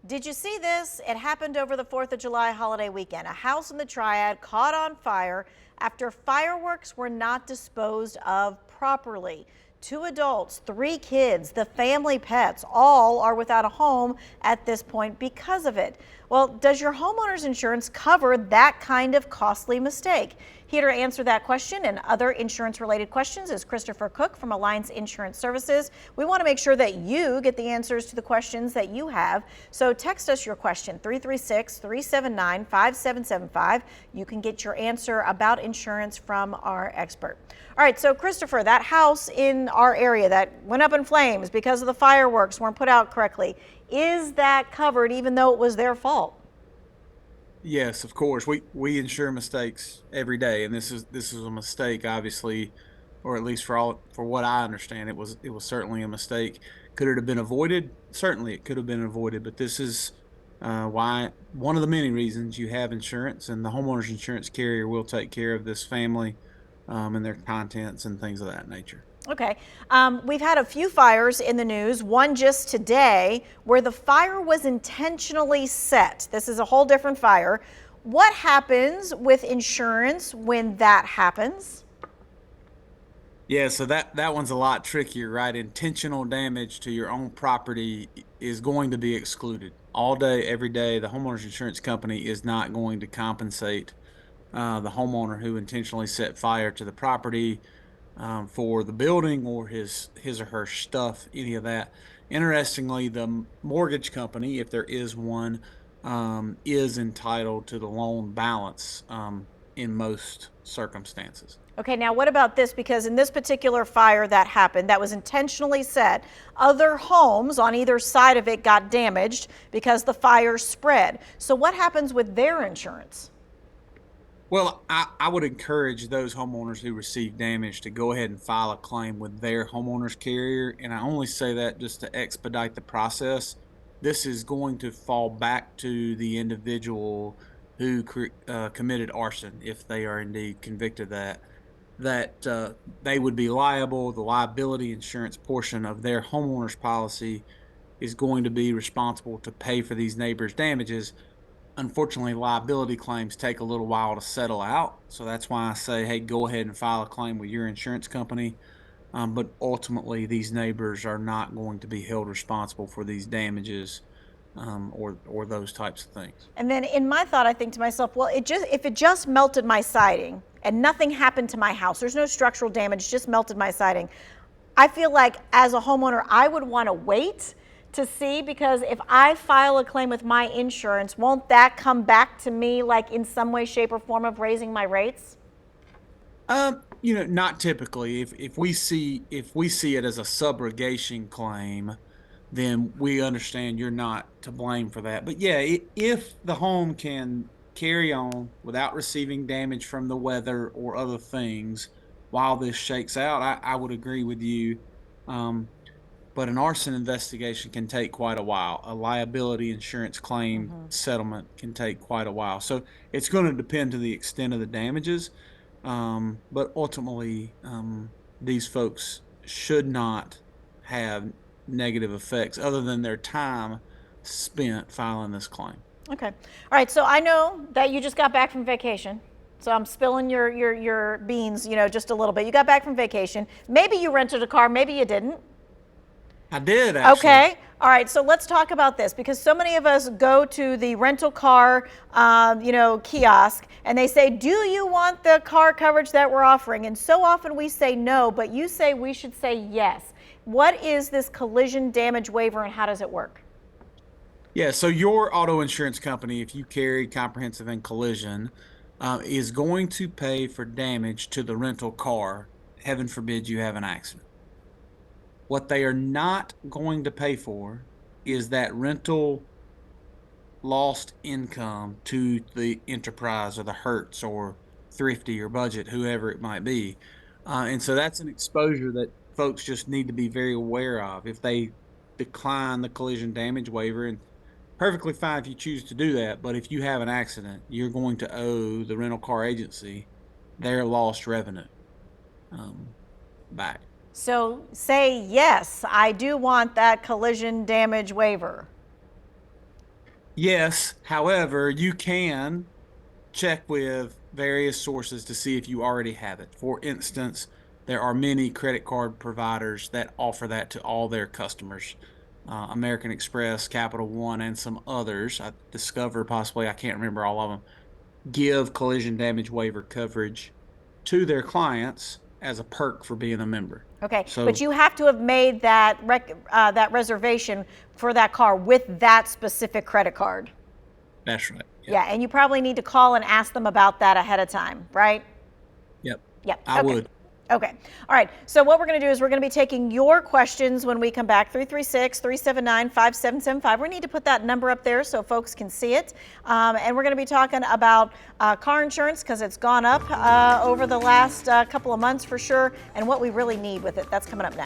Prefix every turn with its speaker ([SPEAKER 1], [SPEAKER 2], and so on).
[SPEAKER 1] Did you see this? It happened over the 4th of July holiday weekend. A house in the Triad caught on fire after fireworks were not disposed of properly. 2 adults, 3 kids, the family pets, all are without a home at this point because of it. Well, does your homeowner's insurance cover that kind of costly mistake? Here to answer that question and other insurance-related questions is Christopher Cook from Alliance Insurance Services. We want to make sure that you get the answers to the questions that you have. So text us your question, 336-379-5775. You can get your answer about insurance from our expert. All right, so Christopher, that house in our area that went up in flames because of the fireworks weren't put out correctly, is that covered even though it was their fault?
[SPEAKER 2] Yes, of course. We insure mistakes every day, and this is a mistake, obviously, or at least for what I understand, it was certainly a mistake. Could it have been avoided? Certainly, it could have been avoided. But this is why one of the many reasons you have insurance, and the homeowner's insurance carrier will take care of this family and their contents and things of that nature.
[SPEAKER 1] Okay. We've had a few fires in the news, one just today where the fire was intentionally set. This is a whole different fire. What happens with insurance when that happens?
[SPEAKER 2] Yeah, so that one's a lot trickier, right? Intentional damage to your own property is going to be excluded all day, every day. The homeowner's insurance company is not going to compensate the homeowner who intentionally set fire to the property for the building or his or her stuff, any of that. Interestingly, the mortgage company, if there is one, is entitled to the loan balance in most circumstances.
[SPEAKER 1] Okay, now what about this? Because in this particular fire that happened, that was intentionally set, other homes on either side of it got damaged because the fire spread. So what happens with their insurance?
[SPEAKER 2] Well, I would encourage those homeowners who receive damage to go ahead and file a claim with their homeowner's carrier. And I only say that just to expedite the process. This is going to fall back to the individual who committed arson, if they are indeed convicted of that they would be liable. The liability insurance portion of their homeowner's policy is going to be responsible to pay for these neighbors' damages. Unfortunately, liability claims take a little while to settle out. So that's why I say, hey, go ahead and file a claim with your insurance company. But ultimately, these neighbors are not going to be held responsible for these damages or those types of things.
[SPEAKER 1] And then in my thought, I think to myself, well, if it just melted my siding and nothing happened to my house, there's no structural damage, just melted my siding. I feel like as a homeowner, I would want to wait to see, because if I file a claim with my insurance, won't that come back to me like in some way, shape, or form of raising my rates?
[SPEAKER 2] Not typically. If we see it as a subrogation claim, then we understand you're not to blame for that. But yeah, if the home can carry on without receiving damage from the weather or other things while this shakes out, I would agree with you. Um, but an arson investigation can take quite a while. A liability insurance claim settlement can take quite a while. So it's going to depend to the extent of the damages. But ultimately, these folks should not have negative effects other than their time spent filing this claim.
[SPEAKER 1] Okay. All right. So I know that you just got back from vacation. So I'm spilling your beans, just a little bit. You got back from vacation. Maybe you rented a car. Maybe you didn't.
[SPEAKER 2] I did, actually.
[SPEAKER 1] Okay. All right. So let's talk about this, because so many of us go to the rental car, kiosk, and they say, do you want the car coverage that we're offering? And so often we say no, but you say we should say yes. What is this collision damage waiver and how does it work?
[SPEAKER 2] Yeah, so your auto insurance company, if you carry comprehensive and collision, is going to pay for damage to the rental car. Heaven forbid you have an accident. What they are not going to pay for is that rental lost income to the enterprise or the Hertz or Thrifty or Budget, whoever it might be. And so that's an exposure that folks just need to be very aware of. If they decline the collision damage waiver, and perfectly fine if you choose to do that, but if you have an accident, you're going to owe the rental car agency their lost revenue back.
[SPEAKER 1] So say yes, I do want that collision damage waiver.
[SPEAKER 2] Yes, however, you can check with various sources to see if you already have it. For instance, there are many credit card providers that offer that to all their customers. American Express, Capital One, and some others. I Discover, possibly, I can't remember all of them, give collision damage waiver coverage to their clients as a perk for being a member.
[SPEAKER 1] Okay, but
[SPEAKER 2] So
[SPEAKER 1] you have to have made that that reservation for that car with that specific credit card.
[SPEAKER 2] that's right. Yep.
[SPEAKER 1] Yeah, and you probably need to call and ask them about that ahead of time, right?
[SPEAKER 2] Yep.
[SPEAKER 1] Yep.
[SPEAKER 2] I
[SPEAKER 1] Okay.
[SPEAKER 2] would.
[SPEAKER 1] Okay. All right. So what we're going to do is we're going to be taking your questions when we come back. 336-379-5775. We're going to need to put that number up there so folks can see it. And we're going to be talking about car insurance because it's gone up over the last couple of months for sure, and what we really need with it. That's coming up next.